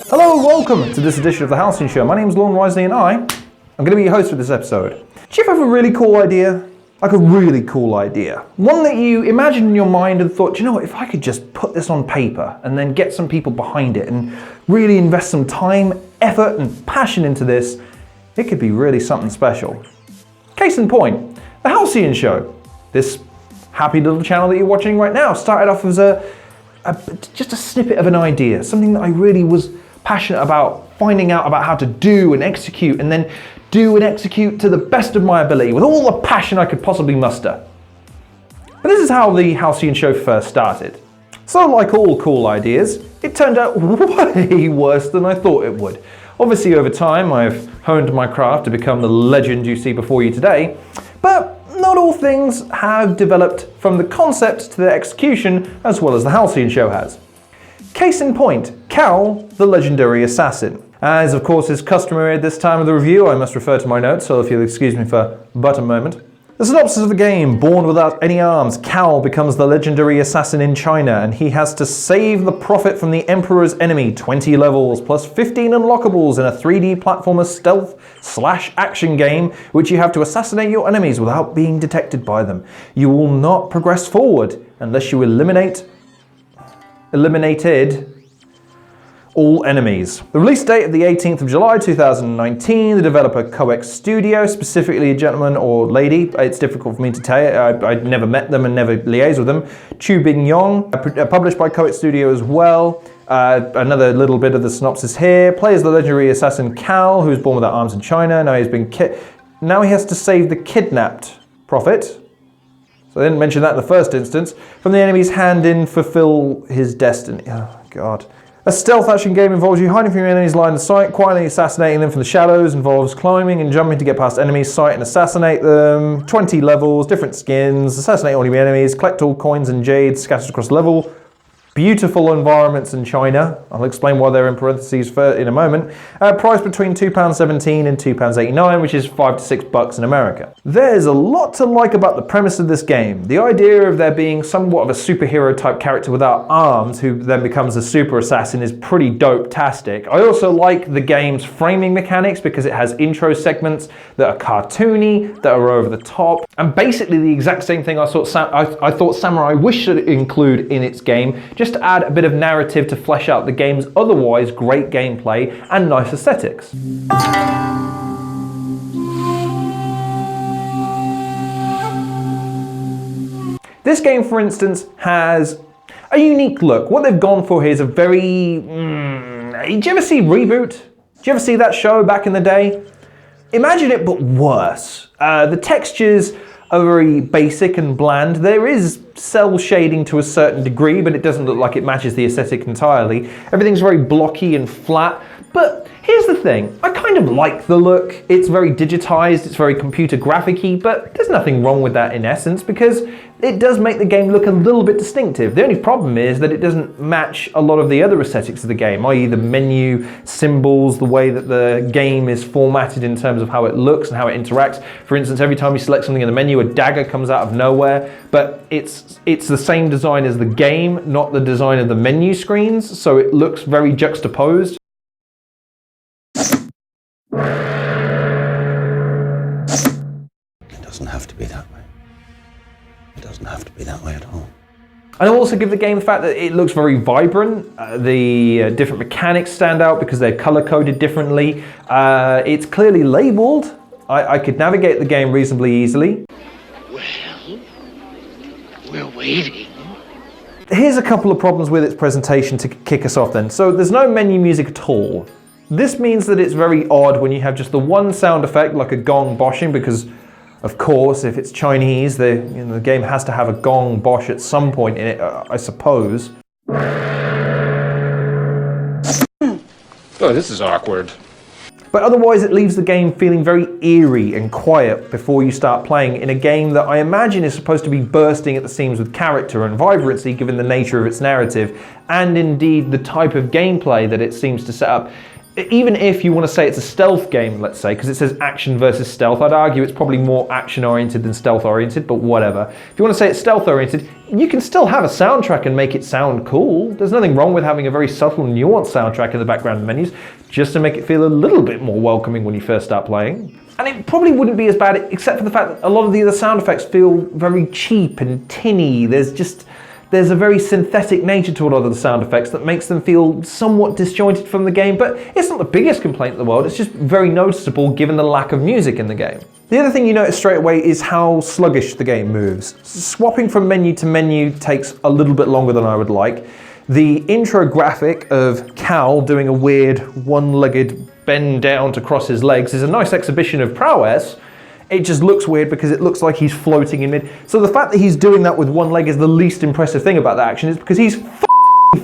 Hello and welcome to this edition of the Halcyon Show. My name is Lorne Wisely and I'm going to be your host for this episode. Do you ever have a really cool idea? Like a really cool idea. One that you imagined in your mind and thought, you know what, if I could just put this on paper and then get some people behind it and really invest some time, effort and passion into this, it could be really something special. Case in point, the Halcyon Show. This happy little channel that you're watching right now started off as just a snippet of an idea, something that I really was passionate about finding out about how to do and execute, and then do and execute to the best of my ability with all the passion I could possibly muster. But this is how the Halcyon Show first started. So like all cool ideas, it turned out way worse than I thought it would. Obviously over time I've honed my craft to become the legend you see before you today, but not all things have developed from the concept to the execution as well as the Halcyon Show has. Case in point, KAL, the Legendary Assassin. As of course is customary at this time of the review, I must refer to my notes, so if you'll excuse me for but a moment. The synopsis of the game: born without any arms, KAL becomes the legendary assassin in China, and he has to save the prophet from the Emperor's enemy, 20 levels, plus 15 unlockables in a 3D platformer stealth/action game, which you have to assassinate your enemies without being detected by them. You will not progress forward unless you eliminated all enemies. The release date of the 18th of July 2019, the developer KOEX Studio, specifically a gentleman or lady, it's difficult for me to tell you, I'd never met them and never liaised with them, Chu Bing Yong, published by KOEX Studio as well. Another little bit of the synopsis here: plays the legendary assassin KAL, who was born without arms in China. Now he has to save the kidnapped prophet, so I didn't mention that in the first instance, from the enemy's hand and fulfill his destiny. Oh God. A stealth action game involves you hiding from your enemy's line of sight, quietly assassinating them from the shadows, involves climbing and jumping to get past enemies' sight and assassinate them. 20 levels, different skins, assassinate all your enemies, collect all coins and jades scattered across the level. Beautiful environments in China. I'll explain why they're in parentheses in a moment. Price between £2.17 and £2.89, which is $5 to $6 in America. There's a lot to like about the premise of this game. The idea of there being somewhat of a superhero type character without arms who then becomes a super assassin is pretty dope-tastic. I also like the game's framing mechanics because it has intro segments that are cartoony, that are over the top, and basically the exact same thing I thought Samurai Wish should include in its game, just to add a bit of narrative to flesh out the game's otherwise great gameplay and nice aesthetics. This game, for instance, has a unique look. What they've gone for here is a very... Did you ever see Reboot? Did you ever see that show back in the day? Imagine it, but worse. The textures are very basic and bland. There is cell shading to a certain degree, but it doesn't look like it matches the aesthetic entirely. Everything's very blocky and flat, but here's the thing. I kind of like the look. It's very digitized, it's very computer graphic-y, but there's nothing wrong with that in essence because it does make the game look a little bit distinctive. The only problem is that it doesn't match a lot of the other aesthetics of the game, i.e. the menu, symbols, the way that the game is formatted in terms of how it looks and how it interacts. For instance, every time you select something in the menu, a dagger comes out of nowhere, but it's the same design as the game, not the design of the menu screens, so it looks very juxtaposed. It doesn't have to be that way. It doesn't have to be that way at all. And I'll also give the game the fact that it looks very vibrant. The different mechanics stand out because they're color-coded differently. It's clearly labeled. I could navigate the game reasonably easily. Well, we're waiting. Here's a couple of problems with its presentation to kick us off then. So there's no menu music at all. This means that it's very odd when you have just the one sound effect, like a gong boshing, because of course, if it's Chinese, the game has to have a gong bosh at some point in it, I suppose. Oh, this is awkward. But otherwise it leaves the game feeling very eerie and quiet before you start playing in a game that I imagine is supposed to be bursting at the seams with character and vibrancy given the nature of its narrative and indeed the type of gameplay that it seems to set up. even if you want to say it's a stealth game, let's say, because it says action versus stealth, I'd argue it's probably more action-oriented than stealth-oriented, but whatever. If you want to say it's stealth-oriented, you can still have a soundtrack and make it sound cool. There's nothing wrong with having a very subtle and nuanced soundtrack in the background menus, just to make it feel a little bit more welcoming when you first start playing. And it probably wouldn't be as bad, except for the fact that a lot of the other sound effects feel very cheap and tinny. There's a very synthetic nature to a lot of the sound effects that makes them feel somewhat disjointed from the game, but it's not the biggest complaint in the world, it's just very noticeable given the lack of music in the game. The other thing you notice straight away is how sluggish the game moves. Swapping from menu to menu takes a little bit longer than I would like. The intro graphic of Kal doing a weird one-legged bend down to cross his legs is a nice exhibition of prowess. It just looks weird because it looks like he's floating in mid. So the fact that he's doing that with one leg is the least impressive thing about that action, is because he's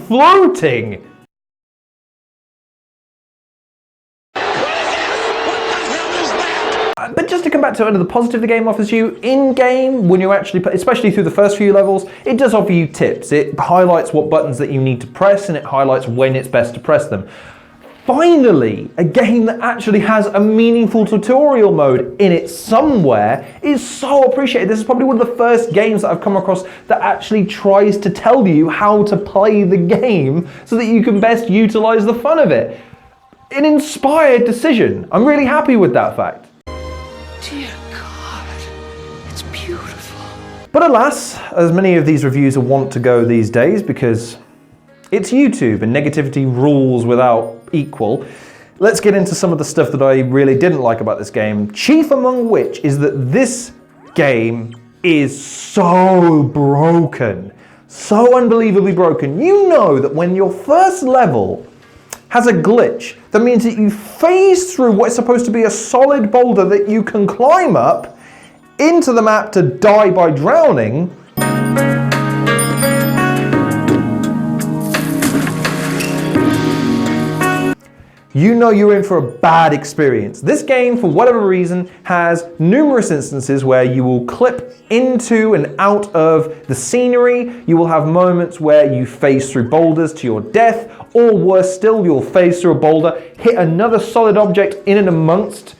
floating. But just to come back to another positive the game offers you, in-game, when you're actually, especially through the first few levels, it does offer you tips. It highlights what buttons that you need to press, and it highlights when it's best to press them. Finally, a game that actually has a meaningful tutorial mode in it somewhere is so appreciated. This is probably one of the first games that I've come across that actually tries to tell you how to play the game so that you can best utilize the fun of it. An inspired decision. I'm really happy with that fact. Dear God, it's beautiful. But alas, as many of these reviews are wont to go these days, because it's YouTube and negativity rules without equal, let's get into some of the stuff that I really didn't like about this game, chief among which is that this game is so broken. So unbelievably broken. You know that when your first level has a glitch, that means that you phase through what is supposed to be a solid boulder that you can climb up into the map to die by drowning. You know you're in for a bad experience. This game, for whatever reason, has numerous instances where you will clip into and out of the scenery. You will have moments where you phase through boulders to your death, or worse still, you'll phase through a boulder, hit another solid object in and amongst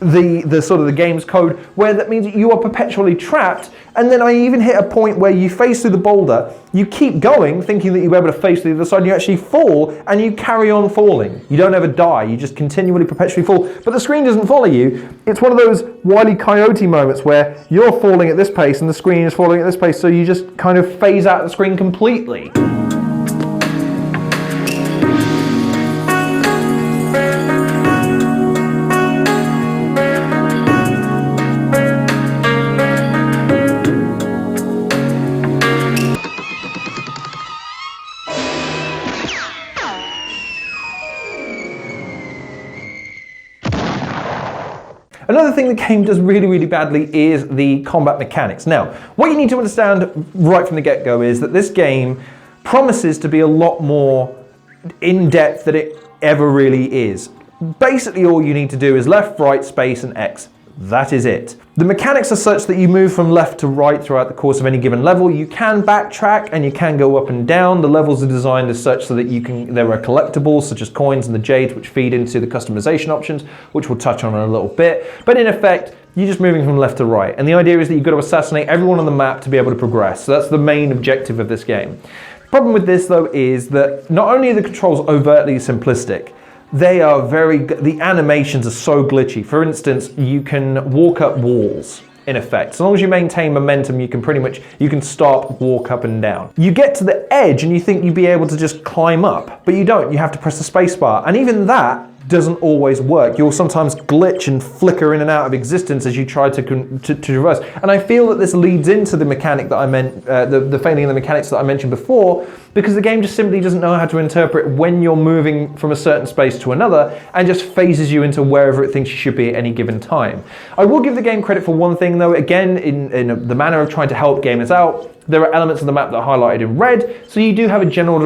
the sort of the game's code, where that means that you are perpetually trapped. And then I even hit a point where you phase through the boulder, you keep going thinking that you'll be able to phase through the other side, and you actually fall and you carry on falling. You don't ever die, you just continually perpetually fall, but the screen doesn't follow you. It's one of those Wile E. Coyote moments where you're falling at this pace and the screen is falling at this pace, so you just kind of phase out the screen completely. Another thing the game does really, really badly is the combat mechanics. Now, what you need to understand right from the get-go is that this game promises to be a lot more in-depth than it ever really is. Basically, all you need to do is left, right, space, and X. That is it. The mechanics are such that you move from left to right throughout the course of any given level. You can backtrack and you can go up and down. The levels are designed as such so that there are collectibles such as coins and the jades which feed into the customization options, which we'll touch on in a little bit. But in effect, you're just moving from left to right. And the idea is that you've got to assassinate everyone on the map to be able to progress. So that's the main objective of this game. The problem with this though is that not only are the controls overtly simplistic, they are the animations are so glitchy. For instance, you can walk up walls, in effect. As long as you maintain momentum, you can stop, walk up and down. You get to the edge and you think you'd be able to just climb up, but you don't. You have to press the space bar. And even that doesn't always work. You'll sometimes glitch and flicker in and out of existence as you try to traverse. And I feel that this leads into the mechanic that I meant, the failing in the mechanics that I mentioned before, because the game just simply doesn't know how to interpret when you're moving from a certain space to another and just phases you into wherever it thinks you should be at any given time. I will give the game credit for one thing though, again, in the manner of trying to help gamers out. There are elements of the map that are highlighted in red, so you do have a general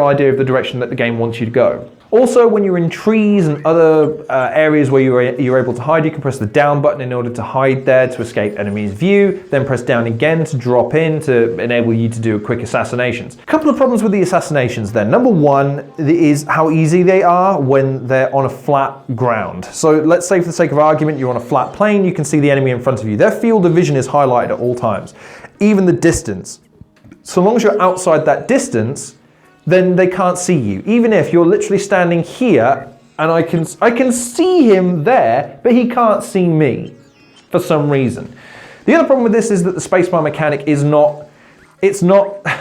idea of the direction that the game wants you to go. Also, when you're in trees and other areas where you're able to hide, you can press the down button in order to hide there to escape enemy's view, then press down again to drop in to enable you to do quick assassinations. A couple of problems with the assassinations then. Number one is how easy they are when they're on a flat ground. So let's say for the sake of argument, you're on a flat plane, you can see the enemy in front of you. Their field of vision is highlighted at all times, even the distance. So long as you're outside that distance, then they can't see you. Even if you're literally standing here and I can see him there, but he can't see me for some reason. The other problem with this is that the spacebar mechanic is not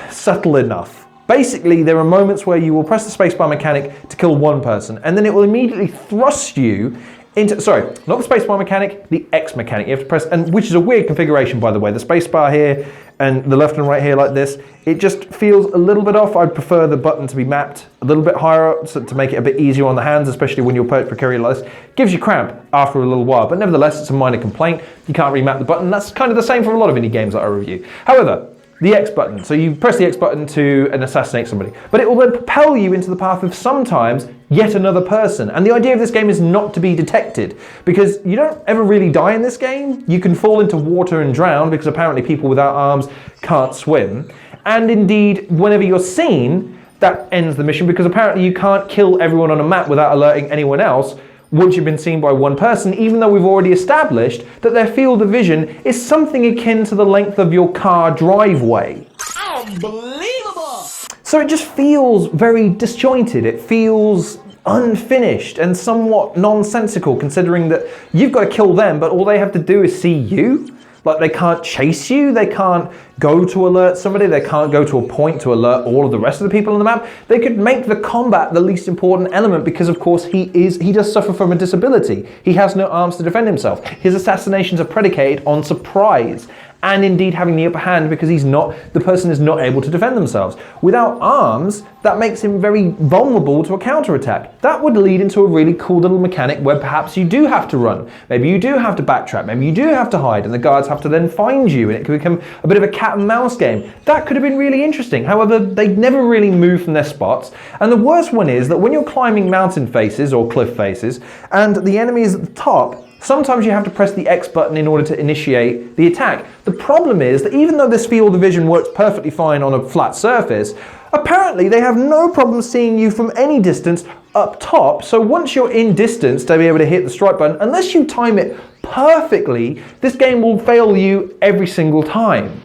subtle enough. Basically, there are moments where you will press the spacebar mechanic to kill one person, and then it will immediately thrust you into, sorry, not the spacebar mechanic, the X mechanic. You have to press, and which is a weird configuration, by the way. The spacebar here and the left and right here like this, it just feels a little bit off. I'd prefer the button to be mapped a little bit higher up to make it a bit easier on the hands, especially when you're precarious like this. Gives you cramp after a little while, but nevertheless, it's a minor complaint. You can't remap the button. That's kind of the same for a lot of indie games that I review. However, the X button. So you press the X button to assassinate somebody, but it will then propel you into the path of sometimes yet another person. And the idea of this game is not to be detected, because you don't ever really die in this game. You can fall into water and drown because apparently people without arms can't swim. And indeed, whenever you're seen, that ends the mission, because apparently you can't kill everyone on a map without alerting anyone else once you've been seen by one person, even though we've already established that their field of vision is something akin to the length of your car driveway. Unbelievable! So it just feels very disjointed. It feels unfinished and somewhat nonsensical, considering that you've got to kill them, but all they have to do is see you. Like, they can't chase you, they can't go to alert somebody, they can't go to a point to alert all of the rest of the people on the map. They could make the combat the least important element because, of course, he does suffer from a disability. He has no arms to defend himself. His assassinations are predicated on surprise and indeed having the upper hand because the person is not able to defend themselves. Without arms, that makes him very vulnerable to a counterattack. That would lead into a really cool little mechanic where perhaps you do have to run, maybe you do have to backtrack, maybe you do have to hide, and the guards have to then find you, and it could become a bit of a cat and mouse game. That could have been really interesting. However, they never really move from their spots, and the worst one is that when you're climbing mountain faces or cliff faces, and the enemy is at the top, sometimes you have to press the X button in order to initiate the attack. The problem is that even though this field of vision works perfectly fine on a flat surface, apparently they have no problem seeing you from any distance up top. So once you're in distance to be able to hit the strike button, unless you time it perfectly, this game will fail you every single time.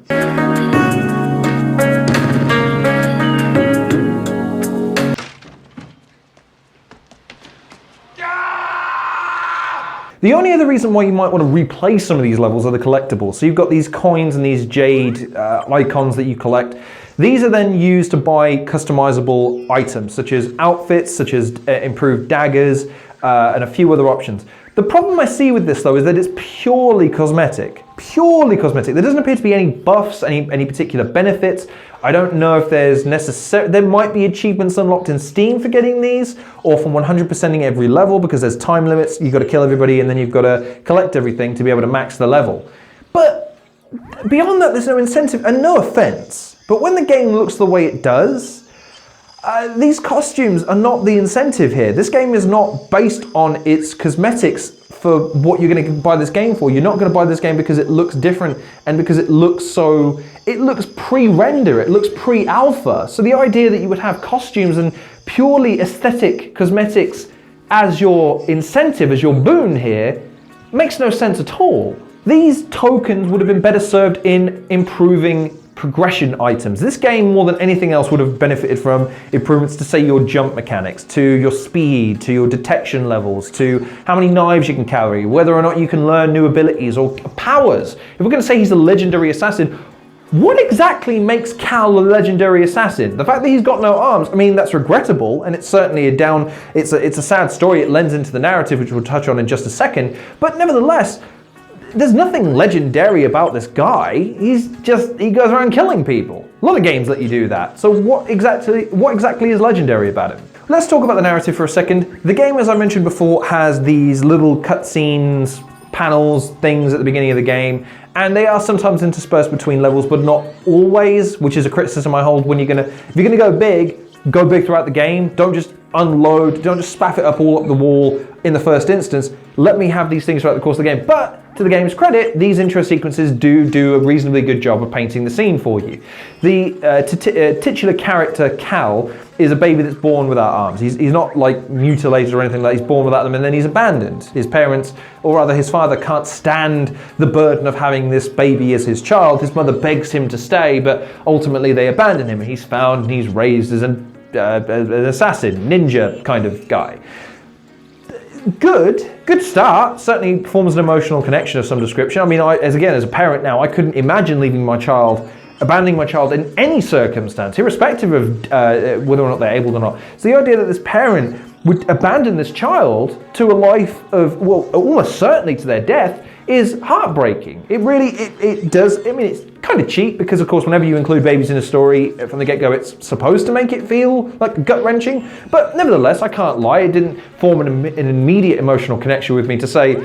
The only other reason why you might want to replay some of these levels are the collectibles. So you've got these coins and these jade icons that you collect. These are then used to buy customizable items, such as outfits, such as improved daggers, and a few other options. The problem I see with this, though, is that it's purely cosmetic. Purely cosmetic. There doesn't appear to be any buffs, any particular benefits. I don't know if there's there might be achievements unlocked in Steam for getting these, or from 100%ing every level, because there's time limits. You've got to kill everybody and then you've got to collect everything to be able to max the level. But beyond that, there's no incentive, and no offense, but when the game looks the way it does, these costumes are not the incentive here. This game is not based on its cosmetics for what you're going to buy this game for. You're not going to buy this game because it looks different and because it looks pre-render, it looks pre-alpha. So the idea that you would have costumes and purely aesthetic cosmetics as your incentive, as your boon here, makes no sense at all. These tokens would have been better served in improving progression items. This game, more than anything else, would have benefited from improvements to, say, your jump mechanics, to your speed, to your detection levels, to how many knives you can carry, whether or not you can learn new abilities or powers. If we're going to say he's a legendary assassin, what exactly makes Kal a legendary assassin? The fact that he's got no arms, I mean, that's regrettable, and it's certainly it's a sad story. It lends into the narrative, which we'll touch on in just a second, but nevertheless, there's nothing legendary about this guy. He goes around killing people. A lot of games let you do that. So what exactly is legendary about him? Let's talk about the narrative for a second. The game, as I mentioned before, has these little cutscenes, panels, things at the beginning of the game, and they are sometimes interspersed between levels, but not always, which is a criticism I hold. If you're gonna go big throughout the game. Don't just unload, don't just spaff it up all up the wall in the first instance. Let me have these things throughout the course of the game. But to the game's credit, these intro sequences do a reasonably good job of painting the scene for you. The titular character, KAL, is a baby that's born without arms. He's not like mutilated or anything like that. He's born without them and then he's abandoned. His parents, or rather his father, can't stand the burden of having this baby as his child. His mother begs him to stay, but ultimately they abandon him. He's found and he's raised as an assassin, ninja kind of guy. Good start. Certainly forms an emotional connection of some description. I mean, as a parent now, I couldn't imagine leaving my child, abandoning my child in any circumstance, irrespective of whether or not they're able or not. So the idea that this parent would abandon this child to a life of, well, almost certainly to their death, is heartbreaking. It really, it does, I mean, it's kind of cheap because of course whenever you include babies in a story from the get-go, it's supposed to make it feel like gut-wrenching, but nevertheless, I can't lie, it didn't form an immediate emotional connection with me to say,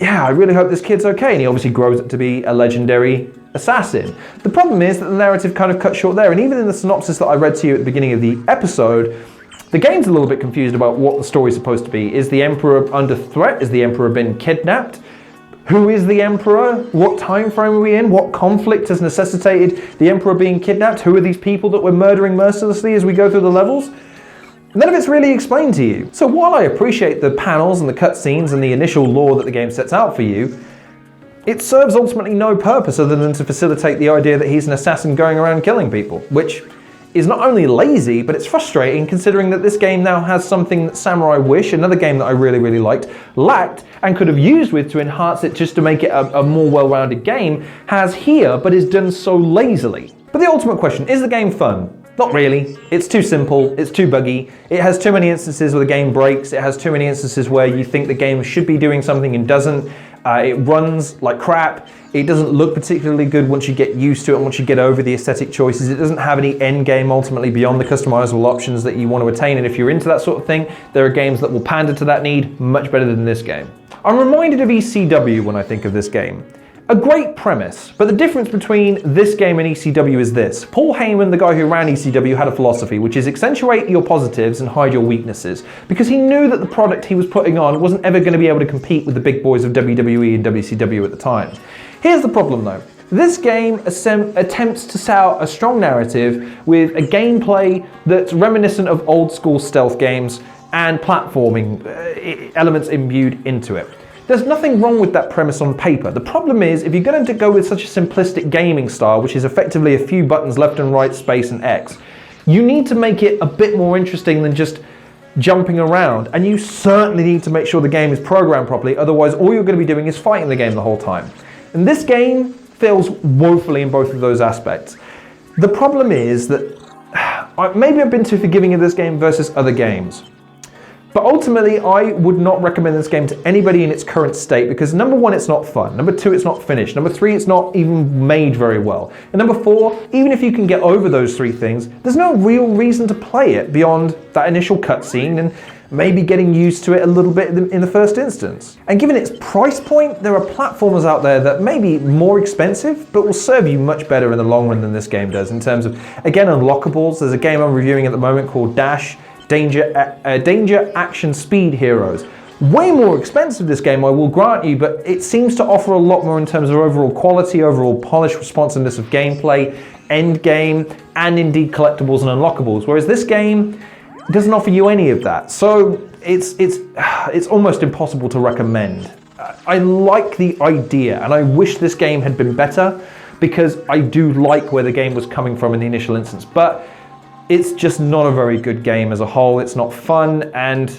yeah, I really hope this kid's okay, and he obviously grows up to be a legendary assassin. The problem is that the narrative kind of cuts short there, and even in the synopsis that I read to you at the beginning of the episode, the game's a little bit confused about what the story's supposed to be. Is the Emperor under threat? Is the Emperor been kidnapped? Who is the Emperor? What time frame are we in? What conflict has necessitated the Emperor being kidnapped? Who are these people that we're murdering mercilessly as we go through the levels? None of it's really explained to you. So while I appreciate the panels and the cutscenes and the initial lore that the game sets out for you, it serves ultimately no purpose other than to facilitate the idea that he's an assassin going around killing people, which is not only lazy, but it's frustrating considering that this game now has something that Samurai Wish, another game that I really liked, lacked and could have used with to enhance it just to make it a more well-rounded game, has here, but is done so lazily. But the ultimate question, is the game fun? Not really. It's too simple, it's too buggy, it has too many instances where the game breaks, it has too many instances where you think the game should be doing something and doesn't. It runs like crap. It doesn't look particularly good once you get used to it and once you get over the aesthetic choices. It doesn't have any end game ultimately beyond the customizable options that you want to attain. And if you're into that sort of thing, there are games that will pander to that need much better than this game. I'm reminded of ECW when I think of this game. A great premise, but the difference between this game and ECW is this. Paul Heyman, the guy who ran ECW, had a philosophy, which is accentuate your positives and hide your weaknesses, because he knew that the product he was putting on wasn't ever going to be able to compete with the big boys of WWE and WCW at the time. Here's the problem though. This game attempts to set out a strong narrative with a gameplay that's reminiscent of old school stealth games and platforming elements imbued into it. There's nothing wrong with that premise on paper. The problem is, if you're going to go with such a simplistic gaming style, which is effectively a few buttons left and right, space and X, you need to make it a bit more interesting than just jumping around. And you certainly need to make sure the game is programmed properly, otherwise all you're going to be doing is fighting the game the whole time. And this game fails woefully in both of those aspects. The problem is that maybe I've been too forgiving of this game versus other games. But ultimately, I would not recommend this game to anybody in its current state because number one, it's not fun. Number two, it's not finished. Number three, it's not even made very well. And number four, even if you can get over those three things, there's no real reason to play it beyond that initial cutscene and maybe getting used to it a little bit in the first instance. And given its price point, there are platformers out there that may be more expensive, but will serve you much better in the long run than this game does in terms of, again, unlockables. There's a game I'm reviewing at the moment called Dash, Danger Action Speed Heroes. Way more expensive this game, I will grant you, but it seems to offer a lot more in terms of overall quality, overall polish, responsiveness of gameplay, end game, and indeed collectibles and unlockables. Whereas this game doesn't offer you any of that. So it's almost impossible to recommend. I like the idea, and I wish this game had been better because I do like where the game was coming from in the initial instance, but it's just not a very good game as a whole. It's not fun, and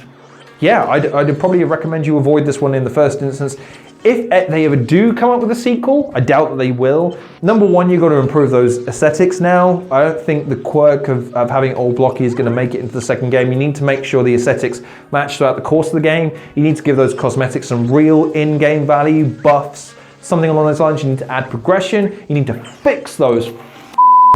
yeah, I'd probably recommend you avoid this one in the first instance. If they ever do come up with a sequel, I doubt that they will. Number one, you've got to improve those aesthetics now. I don't think the quirk of having it all blocky is going to make it into the second game. You need to make sure the aesthetics match throughout the course of the game. You need to give those cosmetics some real in-game value, buffs, something along those lines. You need to add progression. You need to fix those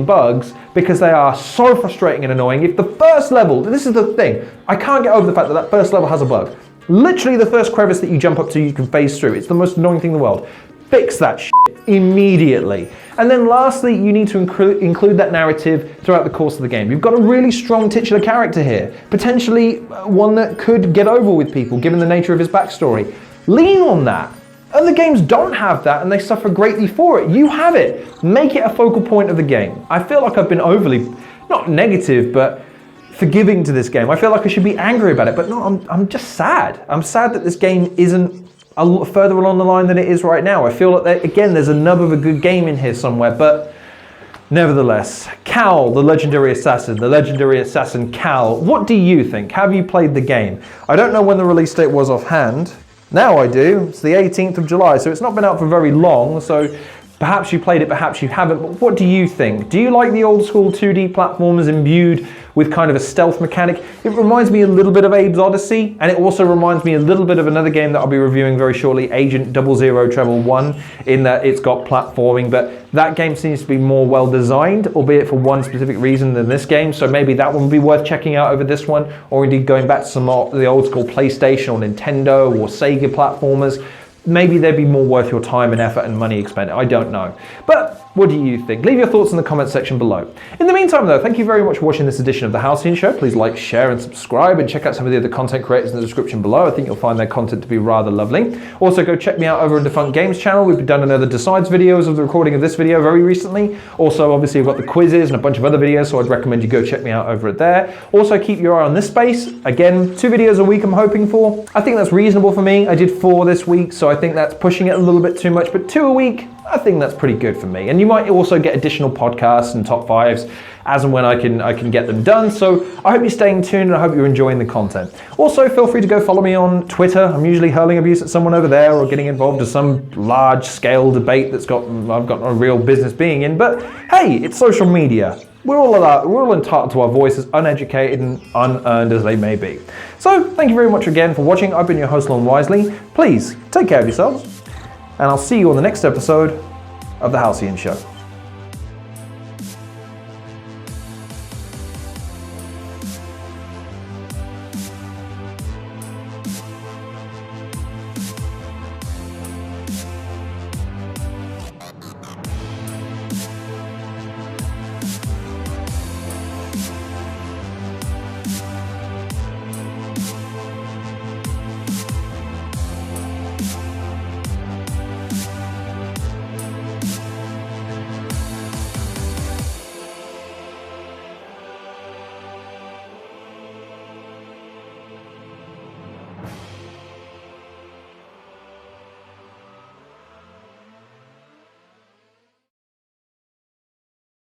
bugs because they are so frustrating and annoying. If the first level, this is the thing, I can't get over the fact that that first level has a bug. Literally the first crevice that you jump up to you can phase through. It's the most annoying thing in the world. Fix that shit immediately. And then lastly, you need to include that narrative throughout the course of the game. You've got a really strong titular character here, potentially one that could get over with people given the nature of his backstory. Lean on that. Other games don't have that and they suffer greatly for it. You have it. Make it a focal point of the game. I feel like I've been overly, not negative, but forgiving to this game. I feel like I should be angry about it, but no, I'm just sad. I'm sad that this game isn't a lot further along the line than it is right now. I feel like, again, there's a nub of a good game in here somewhere, but nevertheless, KAL, the Legendary Assassin, the Legendary Assassin KAL, what do you think? Have you played the game? I don't know when the release date was offhand. Now I do. It's the 18th of July, so it's not been out for very long, so perhaps you played it, perhaps you haven't, but what do you think? Do you like the old school 2D platformers imbued with kind of a stealth mechanic? It reminds me a little bit of Abe's Oddysee, and it also reminds me a little bit of another game that I'll be reviewing very shortly, Agent 001, in that it's got platforming, but that game seems to be more well designed, albeit for one specific reason than this game, so maybe that one would be worth checking out over this one, or indeed going back to some of the old school PlayStation or Nintendo or Sega platformers. Maybe they'd be more worth your time and effort and money expended. I don't know. But what do you think? Leave your thoughts in the comment section below. In the meantime though, thank you very much for watching this edition of The Halcyon Show. Please like, share and subscribe and check out some of the other content creators in the description below. I think you'll find their content to be rather lovely. Also go check me out over on Defunct Games channel. We've done another Decides videos of the recording of this video very recently. Also obviously I've got the quizzes and a bunch of other videos, so I'd recommend you go check me out over there. Also keep your eye on this space. Again, 2 videos a week I'm hoping for. I think that's reasonable for me. I did 4 this week, so I think that's pushing it a little bit too much, but 2 a week, I think that's pretty good for me. And you might also get additional podcasts and top 5s as and when I can get them done. So I hope you're staying tuned and I hope you're enjoying the content. Also, feel free to go follow me on Twitter. I'm usually hurling abuse at someone over there or getting involved in some large scale debate I've got no real business being in. But hey, it's social media. We're all entitled to our voices, uneducated and unearned as they may be. So thank you very much again for watching. I've been your host, Lon Wisely. Please take care of yourselves, and I'll see you on the next episode of The Halcyon Show.